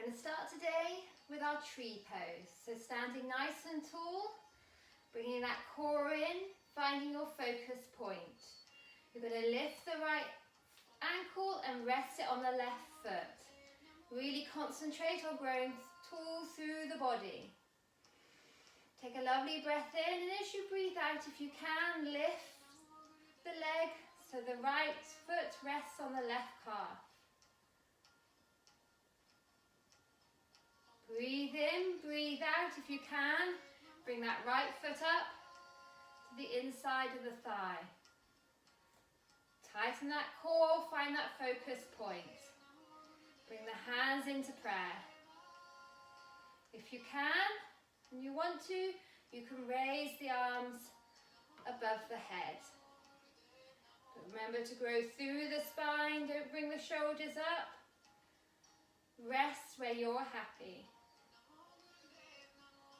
going to start today with our tree pose. So standing nice and tall, bringing that core in, finding your focus point. You're going to lift the right ankle and rest it on the left foot. Really concentrate on growing tall through the body. Take a lovely breath in, and as you breathe out, if you can, lift the leg so the right foot rests on the left calf. Breathe in, breathe out if you can. Bring that right foot up to the inside of the thigh. Tighten that core, find that focus point. Bring the hands into prayer. If you can, and you want to, you can raise the arms above the head. But remember to grow through the spine, don't bring the shoulders up. Rest where you're happy.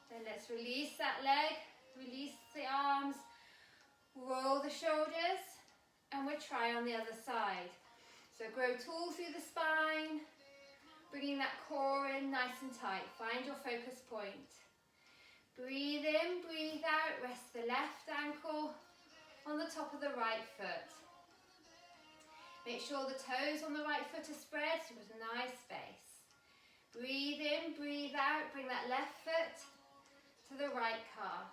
Then let's release that leg, release the arms, roll the shoulders, and we'll try on the other side. So grow tall through the spine, bringing that core in nice and tight. Find your focus point. Breathe in, breathe out, rest the left ankle on the top of the right foot. Make sure the toes on the right foot are spread so there's a nice space. Breathe in, breathe out, bring that left foot to the right calf.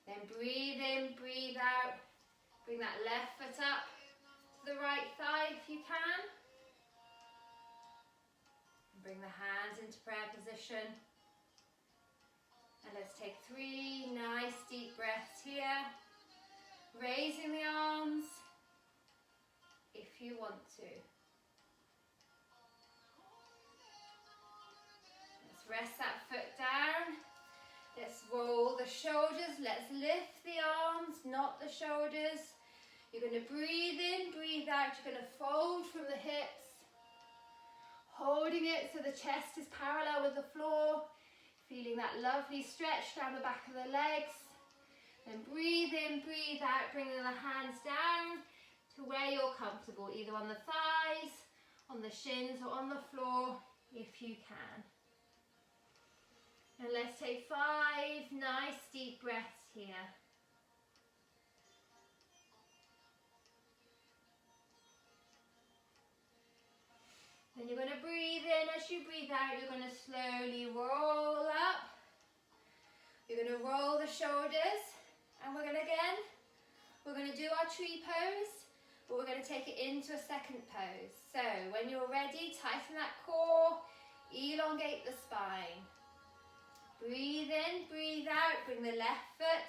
Then breathe in, breathe out, bring that left foot up to the right thigh if you can. Bring the hands into prayer position. And let's take 3 nice deep breaths here. Raising the arms if you want to. Let's rest that foot down. Let's roll the shoulders. Let's lift the arms, not the shoulders. You're going to breathe in, breathe out. You're going to fold from the hips. Holding it so the chest is parallel with the floor. Feeling that lovely stretch down the back of the legs. Then breathe in, breathe out, bringing the hands down to where you're comfortable, either on the thighs, on the shins, or on the floor if you can. And let's take 5 nice deep breaths here. Then you're going to breathe in. As you breathe out, you're going to slowly roll up. You're going to roll the shoulders. And we're going to do our tree pose, but we're going to take it into a second pose. So when you're ready, tighten that core, elongate the spine. Breathe in, breathe out, bring the left foot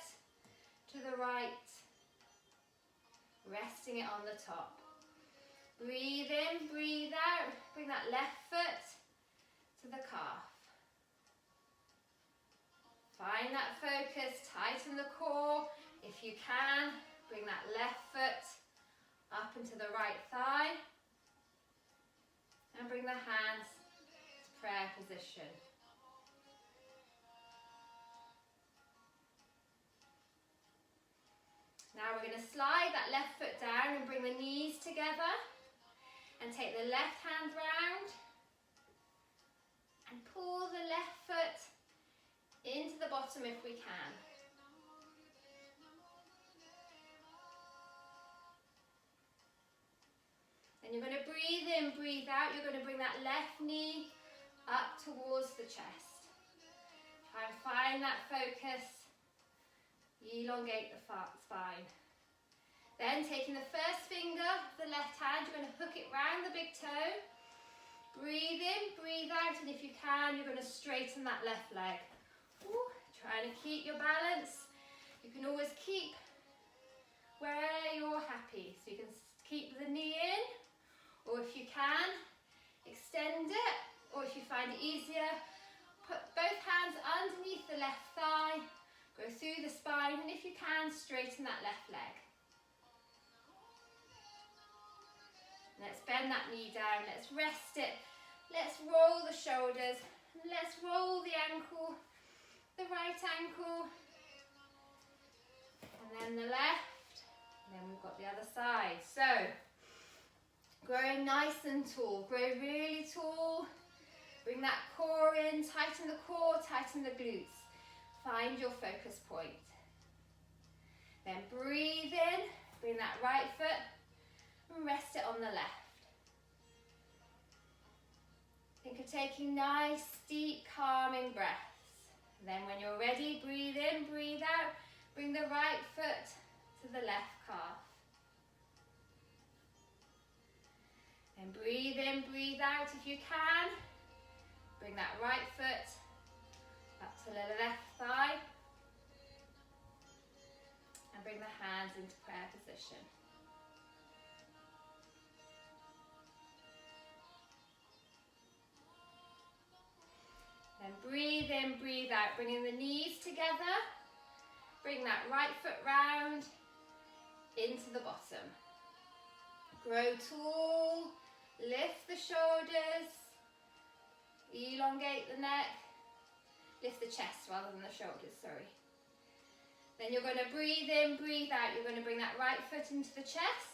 to the right, resting it on the top. Breathe in, breathe out, bring that left foot to the calf. Find that focus, tighten the core. If you can, bring that left foot up into the right thigh. And bring the hands to prayer position. Now we're going to slide that left foot down and bring the knees together. And take the left hand round and pull the left foot into the bottom if we can. Then you're going to breathe in, breathe out. You're going to bring that left knee up towards the chest. Try and find that focus. Elongate the spine. Then taking the first finger, the left hand, you're going to hook it round the big toe. Breathe in, breathe out, and if you can, you're going to straighten that left leg. Ooh, trying to keep your balance. You can always keep where you're happy. So you can keep the knee in, or if you can, extend it, or if you find it easier, put both hands underneath the left thigh, go through the spine, and if you can, straighten that left leg. Let's bend that knee down, let's rest it, let's roll the shoulders, let's roll the ankle, the right ankle, and then the left, and then we've got the other side. So Growing nice and tall. Grow really tall. Bring that core in. Tighten the core, tighten the glutes. Find your focus point. Then breathe in. Bring that right foot and rest it on the left. Think of taking nice, deep, calming breaths. Then when you're ready, breathe in, breathe out. Bring the right foot to the left calf. And breathe in, breathe out if you can. Bring that right foot up to the left thigh. And bring the hands into prayer position. Then breathe in, breathe out, bringing the knees together. Bring that right foot round into the bottom. Grow tall, lift the shoulders, elongate the neck, lift the chest rather than the shoulders, sorry. Then you're going to breathe in, breathe out. You're going to bring that right foot into the chest.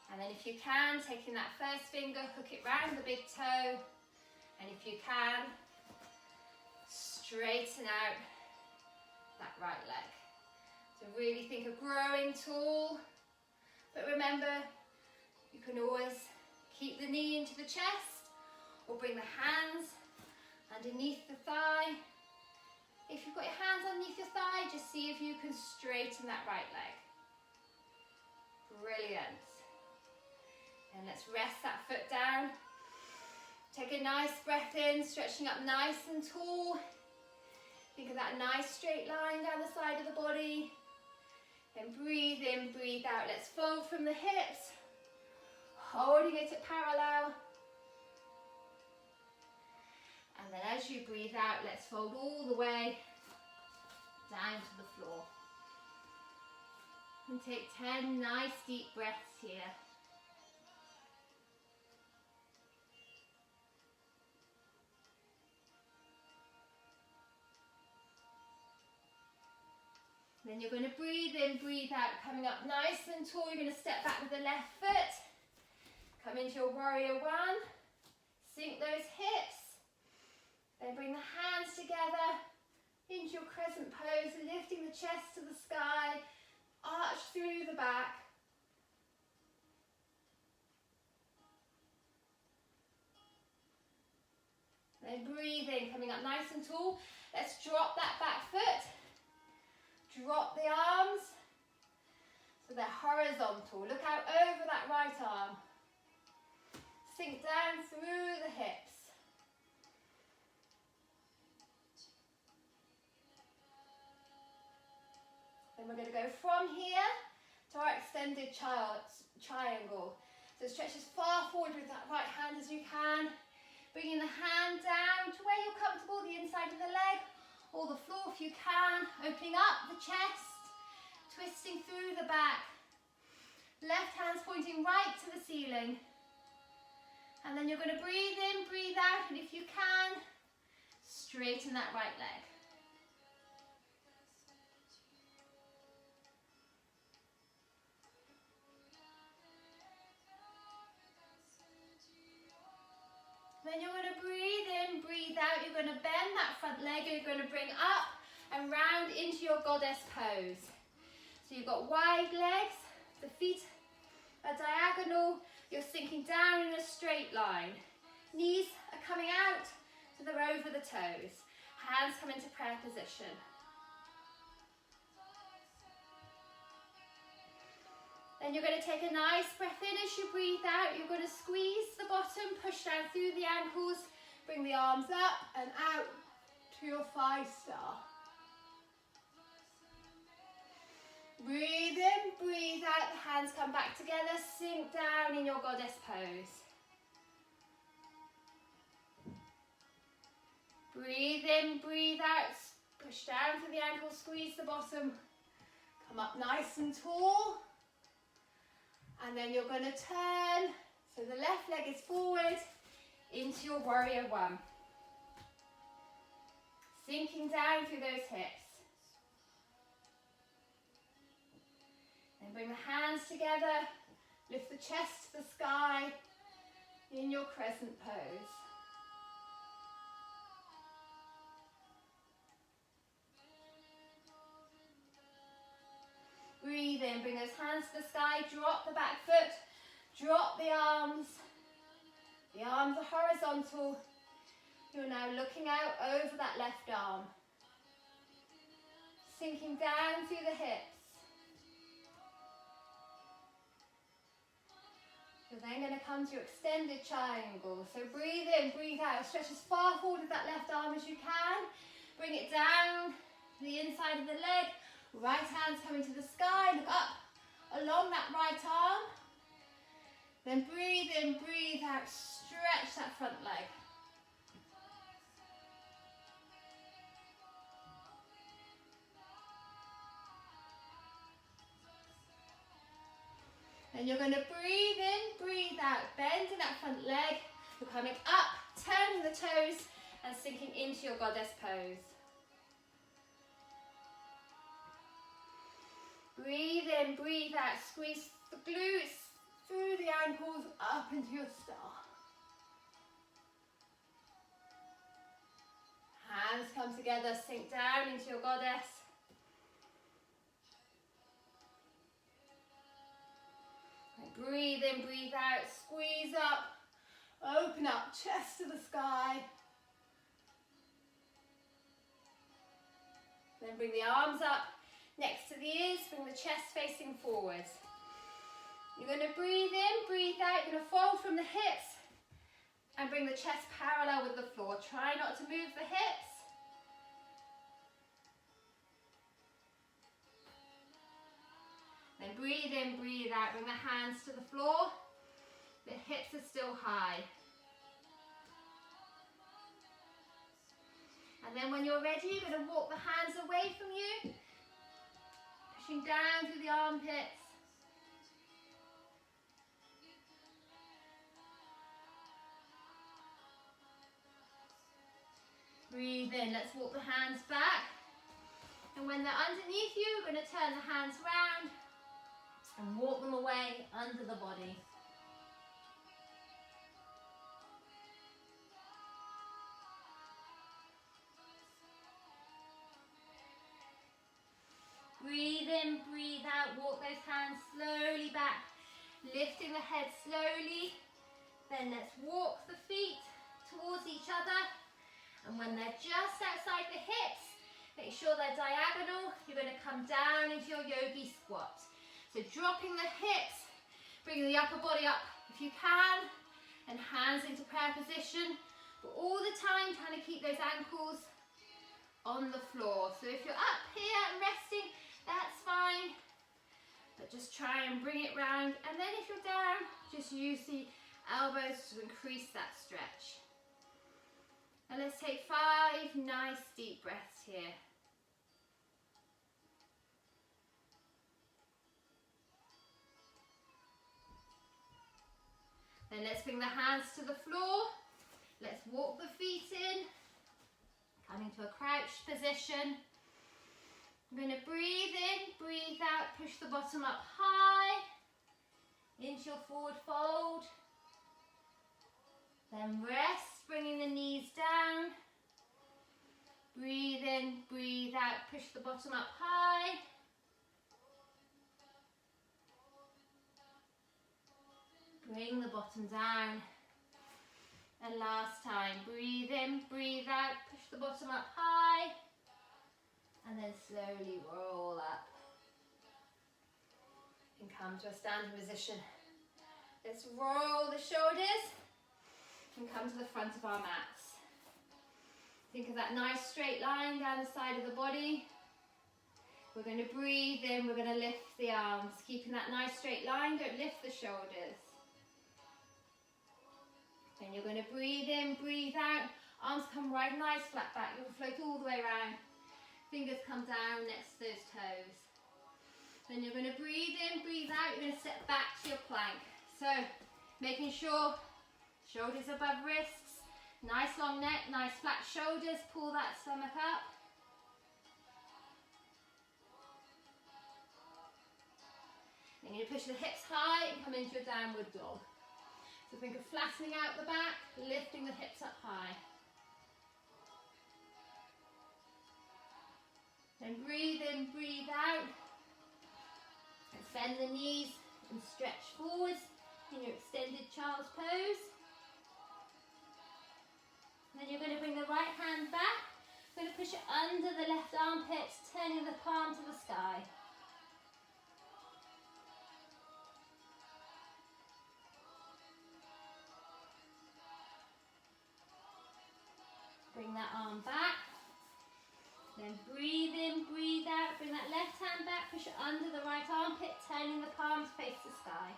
And then if you can, taking that first finger, hook it round the big toe. And if you can, straighten out that right leg. So really think of growing tall. But remember, you can always keep the knee into the chest or bring the hands underneath the thigh. If you've got your hands underneath your thigh, just see if you can straighten that right leg. Brilliant. And let's rest that foot down. Take a nice breath in, stretching up nice and tall. Think of that nice straight line down the side of the body. Then breathe in, breathe out. Let's fold from the hips, holding it at parallel. And then as you breathe out, let's fold all the way down to the floor. And take 10 nice deep breaths here. Then you're going to breathe in, breathe out, coming up nice and tall. You're going to step back with the left foot. Come into your warrior one. Sink those hips. Then bring the hands together into your crescent pose, lifting the chest to the sky. Arch through the back. Then breathe in, coming up nice and tall. Let's drop that back foot. Drop the arms so they're horizontal. Look out over that right arm. Sink down through the hips. Then we're going to go from here to our extended triangle. So stretch as far forward with that right hand as you can. Bringing the hand down to where you're comfortable, the inside of the leg. Or the floor if you can, opening up the chest, twisting through the back. Left hand's pointing right to the ceiling. And then you're going to breathe in, breathe out, and if you can, straighten that right leg. Then you're going to breathe in, breathe out. You're going to bend that front leg. You're going to bring up and round into your goddess pose. So you've got wide legs. The feet are diagonal. You're sinking down in a straight line. Knees are coming out so they're over the toes. Hands come into prayer position. Then you're going to take a nice breath in as you breathe out. You're going to squeeze the bottom, push down through the ankles, bring the arms up and out to your 5-star. Breathe in, breathe out, the hands come back together, sink down in your goddess pose. Breathe in, breathe out, push down through the ankles, squeeze the bottom, come up nice and tall. And then you're going to turn, so the left leg is forward, into your warrior one. Sinking down through those hips. And bring the hands together, lift the chest to the sky in your crescent pose. Breathe in, bring those hands to the sky, drop the back foot, drop the arms. The arms are horizontal. You're now looking out over that left arm. Sinking down through the hips. You're then going to come to your extended triangle. So breathe in, breathe out. Stretch as far forward with that left arm as you can. Bring it down to the inside of the leg. Right hand's coming to the sky. Look up along that right arm. Then breathe in, breathe out. Stretch that front leg. And you're going to breathe in, breathe out, bending that front leg. You're coming up, turning the toes and sinking into your goddess pose. Breathe in, breathe out, squeeze the glutes through the ankles up into your star. Hands come together, sink down into your goddess. Breathe in, breathe out, squeeze up, open up, chest to the sky. Then bring the arms up next to the ears, bring the chest facing forwards. You're going to breathe in, breathe out, you're going to fold from the hips and bring the chest parallel with the floor. Try not to move the hips. Then breathe in, breathe out, bring the hands to the floor. The hips are still high. And then when you're ready, you're going to walk the hands away from you, pushing down through the armpits. Breathe in, let's walk the hands back. And when they're underneath you, we're going to turn the hands round and walk them away under the body. Breathe in, breathe out, walk those hands slowly back, lifting the head slowly. Then let's walk the feet towards each other. And when they're just outside the hips, make sure they're diagonal. You're going to come down into your yogi squat. So dropping the hips, bringing the upper body up if you can, and hands into prayer position. But all the time trying to keep those ankles on the floor. So if you're up here and resting, that's fine. But just try and bring it round. And then if you're down, just use the elbows to increase that stretch. And let's take 5 nice deep breaths here. Then let's bring the hands to the floor. Let's walk the feet in, coming to a crouched position. I'm going to breathe in, breathe out, push the bottom up high, into your forward fold. Then rest, bringing the knees down. Breathe in, breathe out, push the bottom up high. Bring the bottom down. And last time, breathe in, breathe out, push the bottom up high. And then slowly roll up. And come to a standing position. Let's roll the shoulders and come to the front of our mats. Think of that nice straight line down the side of the body. We're going to breathe in, we're going to lift the arms, keeping that nice straight line, don't lift the shoulders. Then you're going to breathe in, breathe out, arms come right nice flat back, you'll float all the way around. Fingers come down next to those toes. Then you're going to breathe in, breathe out, you're going to step back to your plank. So, making sure shoulders above wrists, nice long neck, nice flat shoulders, pull that stomach up. Then you're going to push the hips high and come into your downward dog. So think of flattening out the back, lifting the hips up high. Then breathe in, breathe out. And bend the knees and stretch forwards in your extended child's pose. And then you're going to bring the right hand back. You're going to push it under the left armpit, turning the palm to the sky. Bring that arm back. Then breathe in, breathe out. Bring that left hand back, push it under the right armpit, turning the palms face the sky.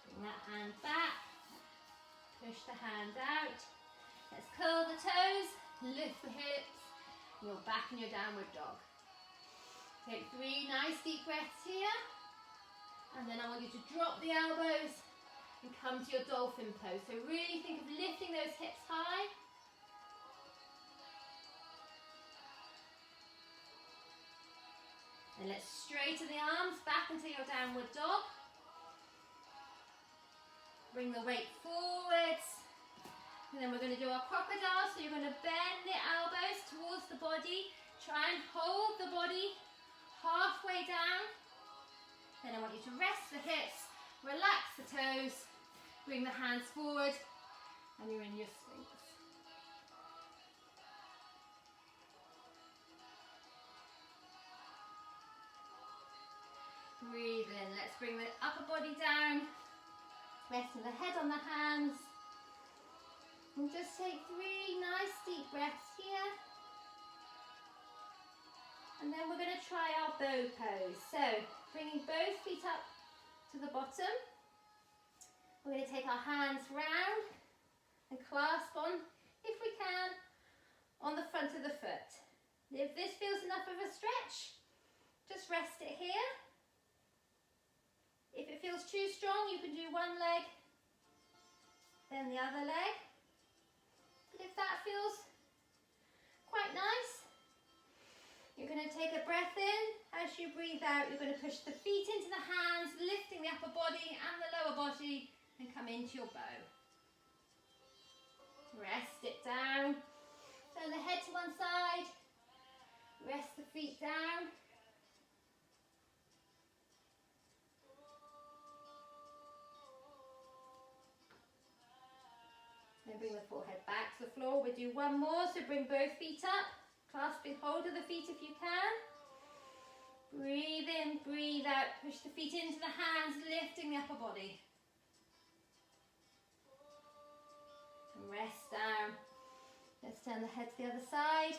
Bring that hand back, push the hand out. Let's curl the toes, lift the hips, and you're back in your downward dog. Take 3 nice deep breaths here. And then I want you to drop the elbows and come to your dolphin pose. So really think of lifting those hips high. And let's straighten the arms back into your downward dog. Bring the weight forwards. And then we're going to do our crocodile. So you're going to bend the elbows towards the body. Try and hold the body halfway down. Then I want you to rest the hips, relax the toes, bring the hands forward, and you're in your Sphinx. Breathe in. Let's bring the upper body down, resting the head on the hands. And just take 3 nice deep breaths here. And then we're going to try our bow pose. So, bringing both feet up to the bottom. We're going to take our hands round and clasp on, if we can, on the front of the foot. If this feels enough of a stretch, just rest it here. If it feels too strong, you can do one leg, then the other leg. But if that feels quite nice, you're going to take a breath in. As you breathe out, you're going to push the feet into the hands, lifting the upper body and the lower body, and come into your bow. Rest it down. Turn the head to one side. Rest the feet down. Then bring the forehead back to the floor. We'll do one more, so bring both feet up. Clasping hold of the feet if you can. Breathe in, breathe out. Push the feet into the hands, lifting the upper body. And rest down. Let's turn the head to the other side.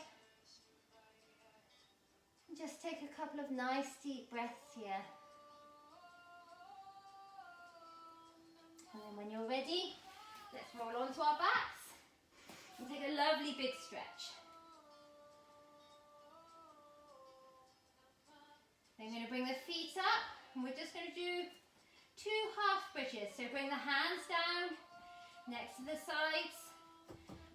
And just take a couple of nice deep breaths here. And then when you're ready, let's roll onto our backs and take a lovely big stretch. Then we're going to bring the feet up, and we're just going to do 2 half bridges. So bring the hands down, next to the sides,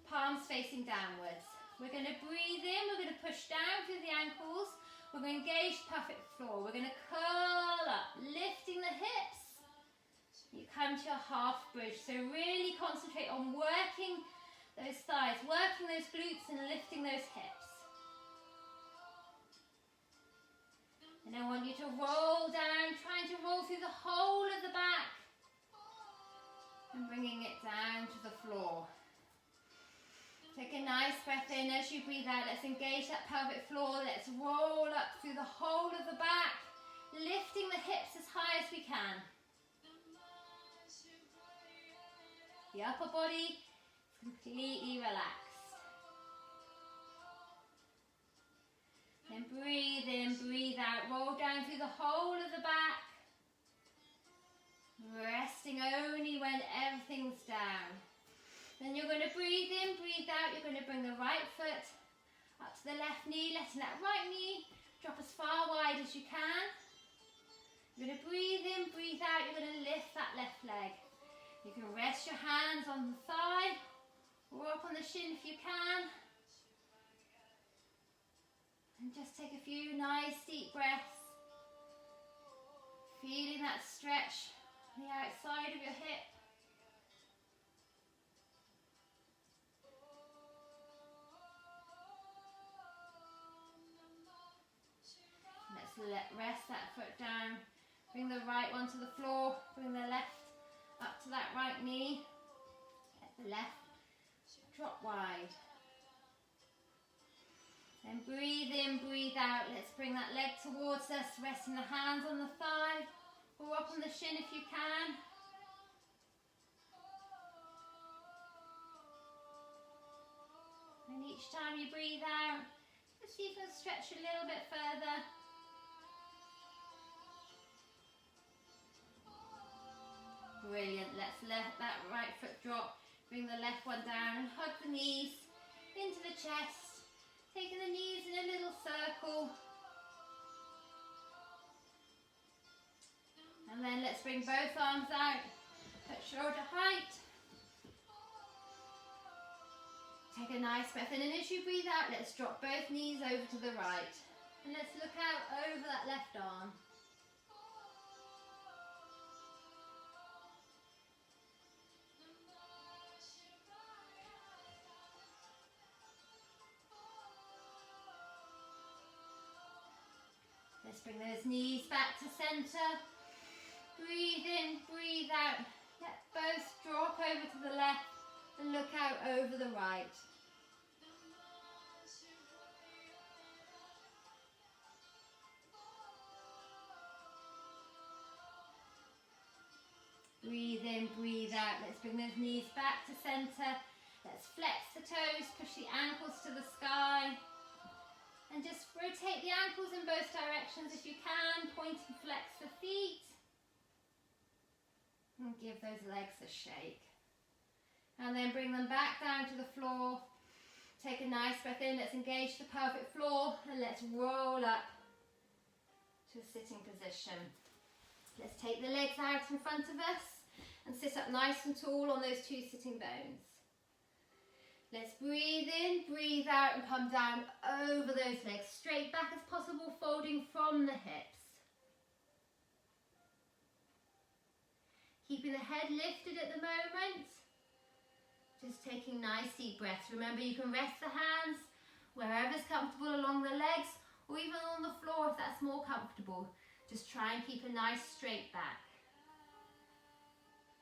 palms facing downwards. We're going to breathe in, we're going to push down through the ankles. We're going to engage pelvic floor. We're going to curl up, lifting the hips. You come to a half bridge. So really concentrate on working those thighs, working those glutes and lifting those hips. And I want you to roll down, trying to roll through the whole of the back and bringing it down to the floor. Take a nice breath in as you breathe out. Let's engage that pelvic floor. Let's roll up through the whole of the back, lifting the hips as high as we can. The upper body is completely relaxed. Then breathe in, breathe out, roll down through the whole of the back. Resting only when everything's down. Then you're going to breathe in, breathe out. You're going to bring the right foot up to the left knee, letting that right knee drop as far wide as you can. You're going to breathe in, breathe out. You're going to lift that left leg. You can rest your hands on the thigh or up on the shin if you can. And just take a few nice deep breaths. Feeling that stretch on the outside of your hip. Let's rest that foot down. Bring the right one to the floor. Bring the left up to that right knee. Let the left drop wide. Then breathe in, breathe out. Let's bring that leg towards us, resting the hands on the thigh or up on the shin if you can. And each time you breathe out, just see if you can stretch a little bit further. Brilliant. Let's let that right foot drop. Bring the left one down and hug the knees into the chest. Taking the knees in a little circle. And then let's bring both arms out at shoulder height. Take a nice breath in, and as you breathe out, let's drop both knees over to the right. And let's look out over that left arm. Let's bring those knees back to centre. Breathe in, breathe out. Let both drop over to the left and look out over the right. Breathe in, breathe out. Let's bring those knees back to centre. Let's flex the toes, push the ankles to the sky. And just rotate the ankles in both directions if you can. Point and flex the feet. And give those legs a shake. And then bring them back down to the floor. Take a nice breath in. Let's engage the pelvic floor. And let's roll up to a sitting position. Let's take the legs out in front of us. And sit up nice and tall on those two sitting bones. Let's breathe in, breathe out, and come down over those legs, straight back as possible, folding from the hips. Keeping the head lifted at the moment. Just taking nice deep breaths. Remember, you can rest the hands wherever's comfortable along the legs, or even on the floor if that's more comfortable. Just try and keep a nice straight back.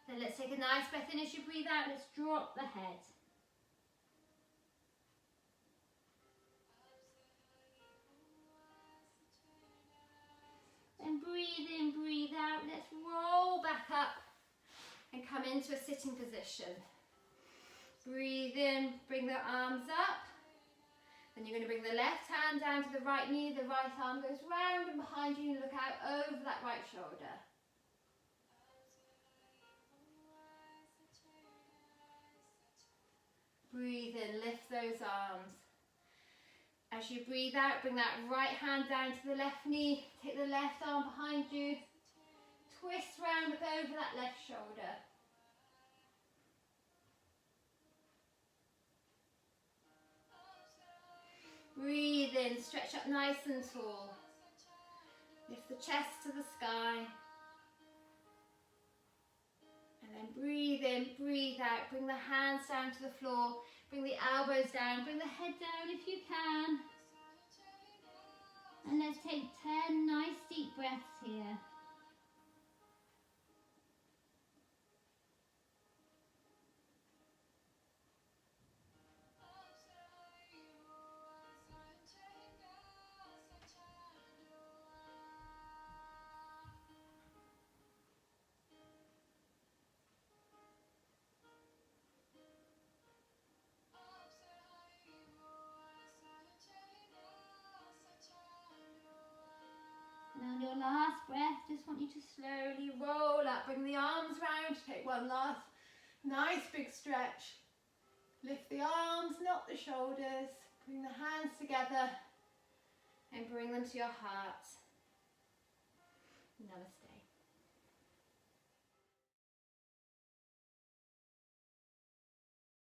Then let's take a nice breath in as you breathe out. Let's drop the head. And breathe in, breathe out. Let's roll back up and come into a sitting position. Breathe in, bring the arms up. Then you're going to bring the left hand down to the right knee. The right arm goes round and behind you. Look out over that right shoulder. Breathe in, lift those arms. As you breathe out, bring that right hand down to the left knee. Take the left arm behind you. Twist round, look over that left shoulder. Breathe in, stretch up nice and tall. Lift the chest to the sky. And then breathe in, breathe out. Bring the hands down to the floor. Bring the elbows down. Bring the head down if you can. And let's take 10 nice deep breaths here. And on your last breath, just want you to slowly roll up. Bring the arms round. Take one last nice big stretch. Lift the arms, not the shoulders. Bring the hands together and bring them to your heart. Namaste.